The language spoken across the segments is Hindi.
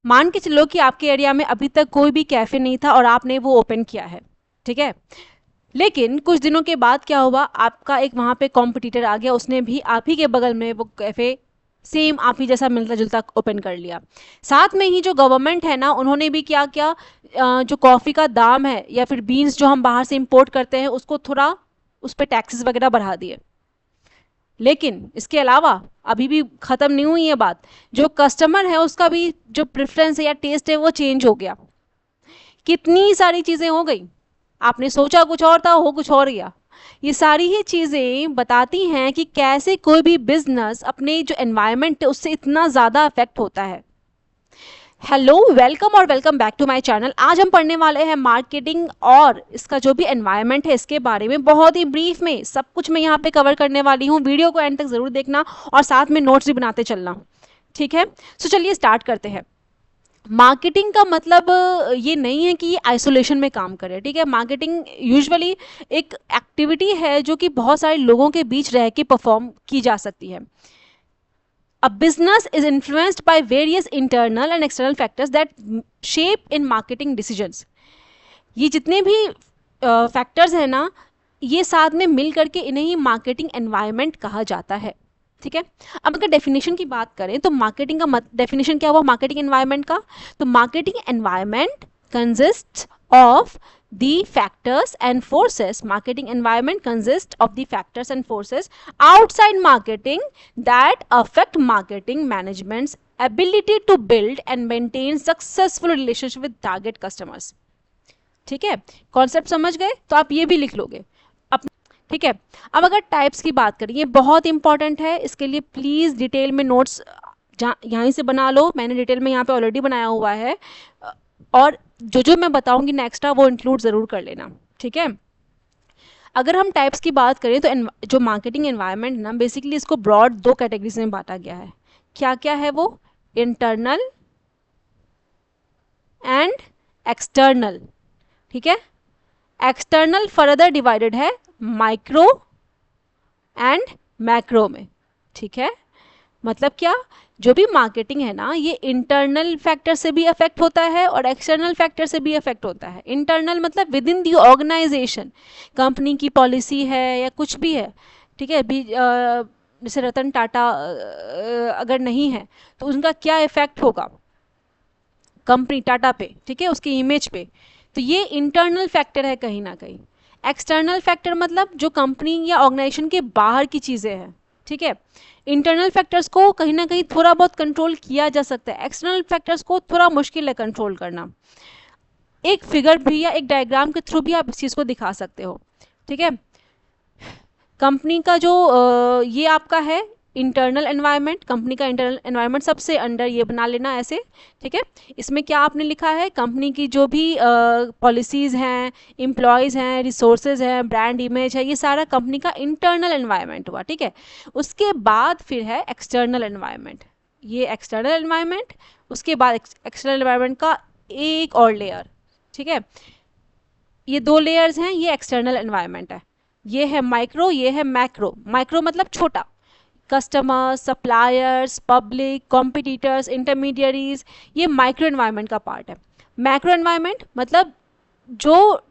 मान के चलो कि आपके एरिया में अभी तक कोई भी कैफ़े नहीं था और आपने वो ओपन किया है, ठीक है। लेकिन कुछ दिनों के बाद क्या हुआ, आपका एक वहाँ पे कॉम्पिटिटर आ गया, उसने भी आप ही के बगल में वो कैफ़े सेम आप ही जैसा मिलता जुलता ओपन कर लिया। साथ में ही जो गवर्नमेंट है ना, उन्होंने भी क्या किया, जो कॉफ़ी का दाम है या फिर बीन्स जो हम बाहर से इंपोर्ट करते हैं उसको थोड़ा उस पर टैक्सेस वगैरह बढ़ा दिए। लेकिन इसके अलावा अभी भी ख़त्म नहीं हुई है बात, जो कस्टमर है उसका भी जो प्रेफरेंस है या टेस्ट है वो चेंज हो गया। कितनी सारी चीज़ें हो गई, आपने सोचा कुछ और था, हो कुछ और गया। ये सारी ही चीज़ें बताती हैं कि कैसे कोई भी बिजनेस अपने जो एनवायरनमेंट है उससे इतना ज़्यादा अफेक्ट होता है। हेलो, वेलकम और welcome back to my channel. आज हम पढ़ने वाले हैं मार्केटिंग और इसका जो भी एनवायरनमेंट है इसके बारे में, बहुत ही ब्रीफ में सब कुछ मैं यहाँ पे कवर करने वाली हूँ। वीडियो को एंड तक ज़रूर देखना और साथ में नोट्स भी बनाते चलना, ठीक है। सो चलिए स्टार्ट करते हैं। मार्केटिंग का मतलब ये नहीं है कि ये आइसोलेशन में काम करे, ठीक है। मार्केटिंग यूजुअली एक एक्टिविटी है जो कि बहुत सारे लोगों के बीच रह के परफॉर्म की जा सकती है। A business is influenced by various internal and external factors that shape in marketing decisions. ये जितने भी फैक्टर्स हैं ना, ये साथ में मिल करके इन्हें ही मार्केटिंग एनवायरनमेंट कहा जाता है, ठीक है। अब अगर डेफिनेशन की बात करें तो मार्केटिंग का डेफिनेशन क्या हुआ मार्केटिंग एनवायरनमेंट का, तो marketing environment consist of the factors and forces marketing environment consists of the factors and forces outside marketing that affect marketing management's ability to build and maintain successful relationship with target customers, ठीक है। कॉन्सेप्ट समझ गए तो आप ये भी लिख लोगे अब, ठीक है। अब अगर टाइप्स की बात करें, ये बहुत इंपॉर्टेंट है, इसके लिए प्लीज़ डिटेल में नोट्स यहीं से बना लो। मैंने डिटेल में यहाँ पे ऑलरेडी बनाया हुआ है और जो जो मैं बताऊंगी नेक्स्ट वो इंक्लूड ज़रूर कर लेना, ठीक है। अगर हम टाइप्स की बात करें तो जो मार्केटिंग एनवायरनमेंट है ना, बेसिकली इसको ब्रॉड दो कैटेगरीज में बांटा गया है। क्या क्या है वो, इंटरनल एंड एक्सटर्नल, ठीक है। एक्सटर्नल फर्दर डिवाइडेड है माइक्रो एंड मैक्रो में, ठीक है। मतलब क्या, जो भी मार्केटिंग है ना, ये इंटरनल फैक्टर से भी अफेक्ट होता है और एक्सटर्नल फैक्टर से भी अफेक्ट होता है। इंटरनल मतलब within the organisation, company की पॉलिसी है या कुछ भी है, ठीक है। जैसे रतन टाटा अगर नहीं है तो उनका क्या इफेक्ट होगा कंपनी टाटा पे, ठीक है, उसकी इमेज पे। तो ये इंटरनल फैक्टर है कहीं ना कहीं। एक्सटर्नल फैक्टर मतलब जो कंपनी या ऑर्गेनाइजेशन के बाहर की चीज़ें हैं, ठीक है। इंटरनल फैक्टर्स को कहीं ना कहीं थोड़ा बहुत कंट्रोल किया जा सकता है, एक्सटर्नल फैक्टर्स को थोड़ा मुश्किल है कंट्रोल करना। एक फिगर भी या एक डायग्राम के थ्रू भी आप इस चीज़ को दिखा सकते हो, ठीक है। कंपनी का जो ये आपका है इंटरनल एनवायरनमेंट, कंपनी का इंटरनल एनवायरनमेंट सबसे अंडर ये बना लेना ऐसे, ठीक है। इसमें क्या आपने लिखा है, कंपनी की जो भी पॉलिसीज़ हैं, एम्प्लॉयज़ हैं, रिसोर्सेज हैं, ब्रांड इमेज है, ये सारा कंपनी का इंटरनल एनवायरनमेंट हुआ, ठीक है। उसके बाद फिर है एक्सटर्नल एनवायरनमेंट, ये एक्सटर्नल एनवायरनमेंट। उसके बाद एक्सटर्नल एनवायरनमेंट का एक और लेयर, ठीक है। ये दो लेयर्स हैं, ये एक्सटर्नल एनवायरनमेंट है। ये है माइक्रो, ये है मैक्रो। माइक्रो मतलब छोटा, customers, suppliers, public, competitors, intermediaries, ये माइक्रो एनवायरनमेंट का पार्ट है। मैक्रो एनवायरनमेंट मतलब जो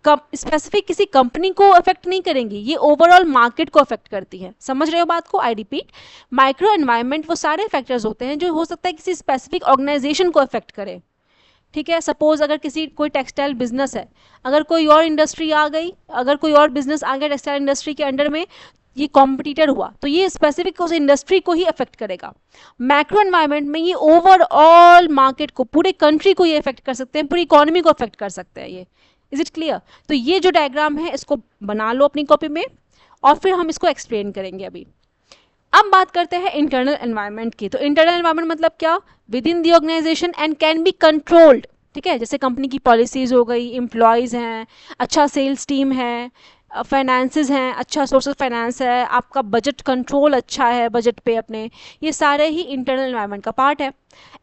स्पेसिफिक किसी कंपनी को अफेक्ट नहीं करेंगी, ये ओवरऑल मार्केट को अफेक्ट करती है। समझ रहे हो बात को, आई रिपीट, माइक्रो एनवायरनमेंट वो सारे फैक्टर्स होते हैं जो हो सकता है किसी स्पेसिफिक ऑर्गेनाइजेशन को अफेक्ट करे, ठीक है। सपोज अगर किसी कोई टेक्सटाइल बिजनेस है, अगर कोई और इंडस्ट्री आ गई, अगर कोई और बिजनेस आ गया टेक्सटाइल इंडस्ट्री के अंडर में, ये कॉम्पिटिटर हुआ, तो ये स्पेसिफिक उस इंडस्ट्री को ही अफेक्ट करेगा। मैक्रो एनवायरनमेंट में ये ओवरऑल मार्केट को, पूरे कंट्री को ये अफेक्ट कर सकते हैं, पूरी इकोनॉमी को अफेक्ट कर सकते हैं ये। Is it clear? तो ये जो डायग्राम है इसको बना लो अपनी कॉपी में और फिर हम इसको एक्सप्लेन करेंगे अभी। अब बात करते हैं इंटरनल एनवायरनमेंट की। तो इंटरनल एनवायरनमेंट मतलब क्या, within the organisation and can be controlled, ठीक है। जैसे कंपनी की पॉलिसीज हो गई, एम्प्लॉयज़ हैं, अच्छा सेल्स टीम है, फाइनेंसेस हैं, अच्छा सोर्स ऑफ फाइनेंस है, आपका बजट कंट्रोल अच्छा है बजट पे अपने, ये सारे ही इंटरनल एनवायरनमेंट का पार्ट है।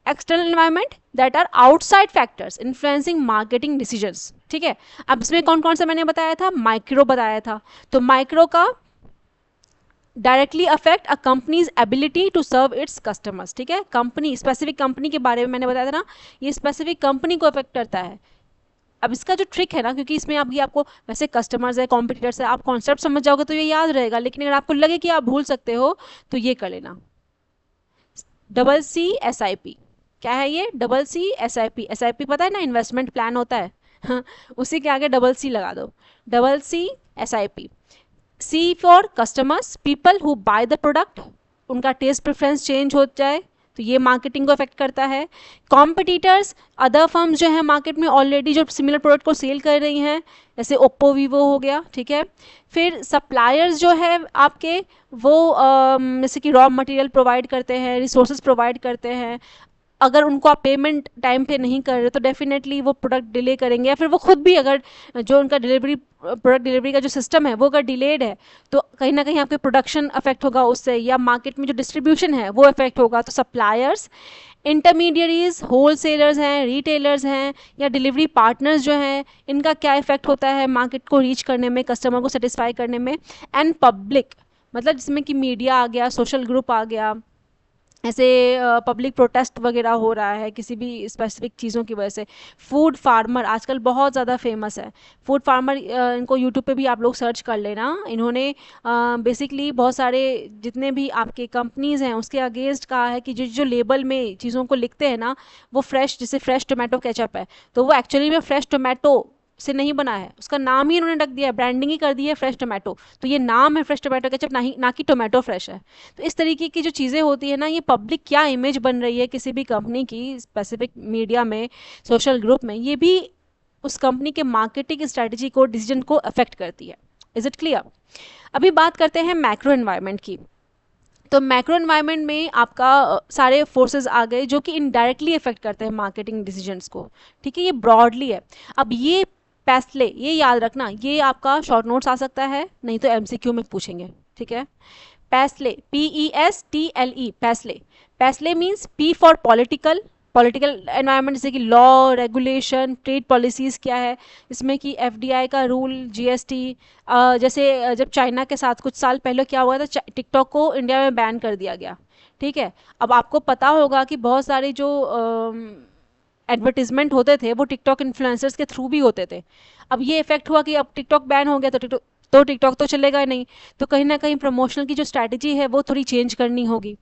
External environment that are outside factors influencing marketing decisions, ठीक है। अब इसमें कौन कौन सा मैंने बताया था, माइक्रो बताया था। तो माइक्रो का directly affect a company's ability to serve its customers. ठीक है, कंपनी, स्पेसिफिक कंपनी के बारे में मैंने बताया था ना, ये स्पेसिफिक कंपनी को अफेक्ट करता है। अब इसका जो ट्रिक है ना, क्योंकि इसमें आपको वैसे कस्टमर्स है, कॉम्पिटिटर्स है, आप कॉन्सेप्ट समझ जाओगे तो ये याद रहेगा, लेकिन अगर आपको लगे कि आप भूल सकते हो तो ये कर लेना, double C S I P. क्या है ये? Double C S I P. S I P पता है ना, इन्वेस्टमेंट प्लान होता है हाँ, उसी के आगे डबल सी लगा दो, double C S I P. C for customers, people who buy the product, उनका टेस्ट प्रेफरेंस चेंज हो जाए तो ये मार्केटिंग को अफेक्ट करता है। कॉम्पिटिटर्स, अदर फर्म्स जो है मार्केट में ऑलरेडी जो सिमिलर प्रोडक्ट को सेल कर रही हैं, जैसे ओप्पो वीवो हो गया। ठीक है, फिर सप्लायर्स जो है आपके, वो जैसे कि रॉ मटेरियल प्रोवाइड करते हैं, रिसोर्सेज प्रोवाइड करते हैं, अगर उनको आप पेमेंट टाइम पे नहीं कर रहे तो डेफिनेटली वो प्रोडक्ट डिले करेंगे, या फिर वो खुद भी अगर जो उनका डिलीवरी, प्रोडक्ट डिलीवरी का जो सिस्टम है वो अगर डिलेड है तो कहीं ना कहीं आपके प्रोडक्शन अफेक्ट होगा उससे, या मार्केट में जो डिस्ट्रीब्यूशन है वो अफेक्ट होगा। तो सप्लायर्स, इंटरमीडियरीज, होल सेलर्स हैं, रिटेलर्स हैं, या डिलीवरी पार्टनर्स जो हैं, इनका क्या इफेक्ट होता है मार्केट को रीच करने में, कस्टमर को सेटिस्फाई करने में। एंड पब्लिक, मतलब जिसमें कि मीडिया आ गया, सोशल ग्रुप आ गया, ऐसे पब्लिक प्रोटेस्ट वगैरह हो रहा है किसी भी स्पेसिफिक चीज़ों की वजह से। फूड फार्मर आजकल बहुत ज़्यादा फेमस है, फूड फार्मर, इनको यूट्यूब पे भी आप लोग सर्च कर लेना। इन्होंने बेसिकली बहुत सारे जितने भी आपके कंपनीज़ हैं उसके अगेंस्ट कहा है कि जो जो लेबल में चीज़ों को लिखते हैं ना, वो फ्रेश, जैसे फ्रेश टोमेटो केचप है तो वो एक्चुअली में फ्रेश टोमेटो से नहीं बना है, उसका नाम ही इन्होंने रख दिया है, ब्रांडिंग ही कर दी है फ्रेश टोमेटो, तो ये नाम है फ्रेश टोमेटो केचप, ना कि टोमेटो फ्रेश है। तो इस तरीके की जो चीज़ें होती है ना, ये पब्लिक क्या इमेज बन रही है किसी भी कंपनी की स्पेसिफिक मीडिया में, सोशल ग्रुप में, ये भी उस कंपनी के मार्केटिंग स्ट्रेटजी को, डिसीजन को अफेक्ट करती है। Is it clear? अभी बात करते हैं मैक्रो एनवायरनमेंट की। तो मैक्रो एनवायरनमेंट में आपका सारे फोर्सेस आ गए जो कि इनडायरेक्टली इफेक्ट करते हैं मार्केटिंग डिसीजंस को। ठीक है, ये ब्रॉडली है। अब ये पैसले, ये याद रखना, ये आपका शॉर्ट नोट्स आ सकता है, नहीं तो एमसीक्यू में पूछेंगे। ठीक है, पैसले, PESTLE, पैसले। पैसले means P for political, political environment, जैसे कि लॉ, रेगुलेशन, ट्रेड पॉलिसीज़ क्या है, इसमें कि FDI का रूल, GST। जैसे जब चाइना के साथ कुछ साल पहले क्या हुआ था, टिकटॉक को इंडिया में बैन कर दिया गया। ठीक है, अब आपको पता होगा कि बहुत सारे जो एडवर्टीजमेंट होते थे वो टिकटॉक इन्फ्लुएंसर्स के थ्रू भी होते थे। अब ये इफेक्ट हुआ कि अब टिकटॉक बैन हो गया तो टिकटॉक तो चलेगा नहीं, तो कहीं ना कहीं प्रमोशनल की जो स्ट्रैटेजी है वो थोड़ी चेंज करनी होगी।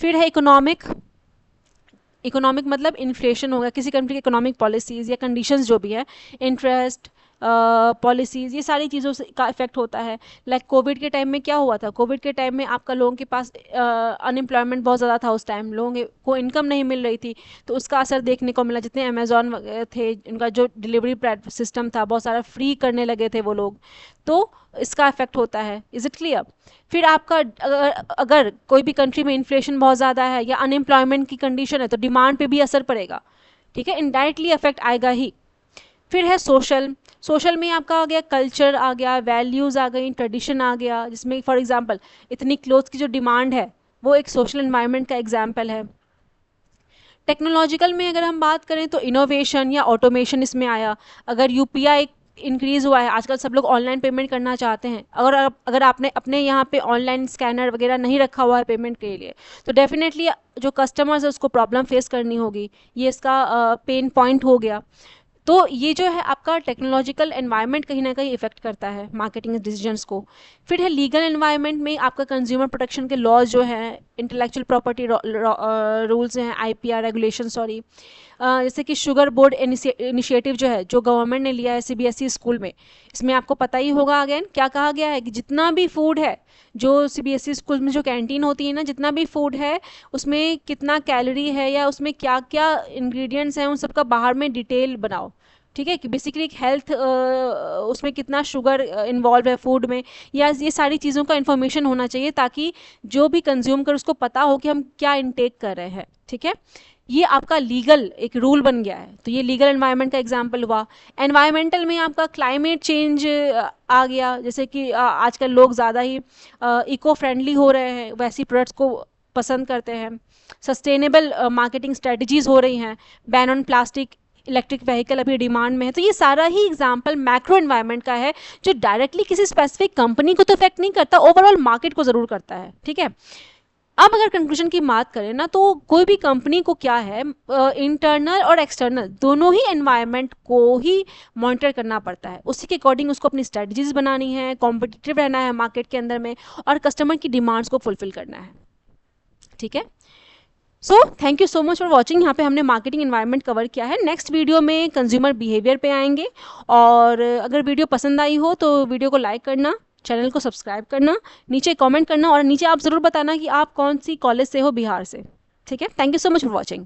फिर है इकोनॉमिक। इकोनॉमिक मतलब इन्फ्लेशन होगा, किसी कंट्री की इकोनॉमिक पॉलिसीज़ या कंडीशंस जो भी है, इंटरेस्ट पॉलिसीज़, ये सारी चीज़ों से का इफेक्ट होता है। लाइक कोविड के टाइम में क्या हुआ था, कोविड के टाइम में आपका लोगों के पास अनएम्प्लॉयमेंट बहुत ज़्यादा था, उस टाइम लोगों को इनकम नहीं मिल रही थी, तो उसका असर देखने को मिला। जितने अमेजोन थे, उनका जो डिलीवरी सिस्टम था बहुत सारा फ्री करने लगे थे वो लोग, तो इसका इफेक्ट होता है। Is it clear? फिर आपका अगर कोई भी कंट्री में इन्फ्लेशन बहुत ज़्यादा है या अनएम्प्लॉयमेंट की कंडीशन है तो डिमांड पे भी असर पड़ेगा। ठीक है, इनडायरेक्टली इफेक्ट आएगा ही। फिर है सोशल। सोशल में आपका आ गया कल्चर, आ गया वैल्यूज़, आ गई ट्रेडिशन, आ गया, जिसमें फॉर एग्जांपल इतनी क्लोथ्स की जो डिमांड है वो एक सोशल एनवायरनमेंट का एग्जाम्पल है। टेक्नोलॉजिकल में अगर हम बात करें तो इनोवेशन या ऑटोमेशन इसमें आया। अगर UPI इंक्रीज़ हुआ है, आजकल सब लोग ऑनलाइन पेमेंट करना चाहते हैं, अगर आपने अपने यहाँ पे ऑनलाइन स्कैनर वगैरह नहीं रखा हुआ है पेमेंट के लिए तो डेफिनेटली जो कस्टमर्स है उसको प्रॉब्लम फेस करनी होगी, ये इसका पेन पॉइंट हो गया। तो ये जो है आपका टेक्नोलॉजिकल एनवायरनमेंट कहीं ना कहीं इफेक्ट करता है मार्केटिंग डिसीजंस को। फिर है लीगल एनवायरनमेंट में आपका कंज्यूमर प्रोटेक्शन के लॉज जो हैं, इंटेलेक्चुअल प्रॉपर्टी रूल्स हैं, IPR रेगुलेशन, सॉरी, जैसे कि शुगर बोर्ड इनिशिएटिव जो है, जो गवर्नमेंट ने लिया है CBSE स्कूल में, इसमें आपको पता ही होगा अगेन क्या कहा गया है कि जितना भी फूड है, जो CBSE स्कूल में जो कैंटीन होती है ना, जितना भी फूड है उसमें कितना कैलोरी है या उसमें क्या क्या इंग्रेडिएंट्स हैं, उन सबका बाहर में डिटेल बनाओ। ठीक है, कि बेसिकली एक हेल्थ, उसमें कितना शुगर इन्वॉल्व है फूड में, या ये सारी चीज़ों का इन्फॉर्मेशन होना चाहिए ताकि जो भी कंज्यूम कर उसको पता हो कि हम क्या इनटेक कर रहे हैं। ठीक है, ये आपका लीगल एक रूल बन गया है, तो ये लीगल एनवायरनमेंट का एग्जांपल हुआ। एनवायरमेंटल में आपका क्लाइमेट चेंज आ गया, जैसे कि आजकल लोग ज़्यादा ही इको फ्रेंडली हो रहे हैं, वैसी प्रोडक्ट्स को पसंद करते हैं। सस्टेनेबल मार्केटिंग स्ट्रेटजीज हो रही हैं, ban on plastic, electric vehicle अभी डिमांड में है। तो ये सारा ही एग्जाम्पल मैक्रो एनवायरनमेंट का है, जो डायरेक्टली किसी स्पेसिफिक कंपनी को तो इफेक्ट नहीं करता, ओवरऑल मार्केट को ज़रूर करता है। ठीक है, अब अगर कंक्लूजन की बात करें ना, तो कोई भी कंपनी को क्या है, इंटरनल और एक्सटर्नल दोनों ही एनवायरनमेंट को ही मॉनिटर करना पड़ता है। उसी के अकॉर्डिंग उसको अपनी स्ट्रेटजीज बनानी है, कॉम्पिटिटिव रहना है मार्केट के अंदर में, और कस्टमर की डिमांड्स को फुलफिल करना है। ठीक है, so thank you so much for watching. यहाँ पे हमने मार्केटिंग एनवायरनमेंट कवर किया है। नेक्स्ट वीडियो में कंज्यूमर बिहेवियर पे आएंगे। और अगर वीडियो पसंद आई हो तो वीडियो को लाइक करना, चैनल को सब्सक्राइब करना, नीचे कमेंट करना, और नीचे आप ज़रूर बताना कि आप कौन सी कॉलेज से हो बिहार से। ठीक है, thank you so much for watching.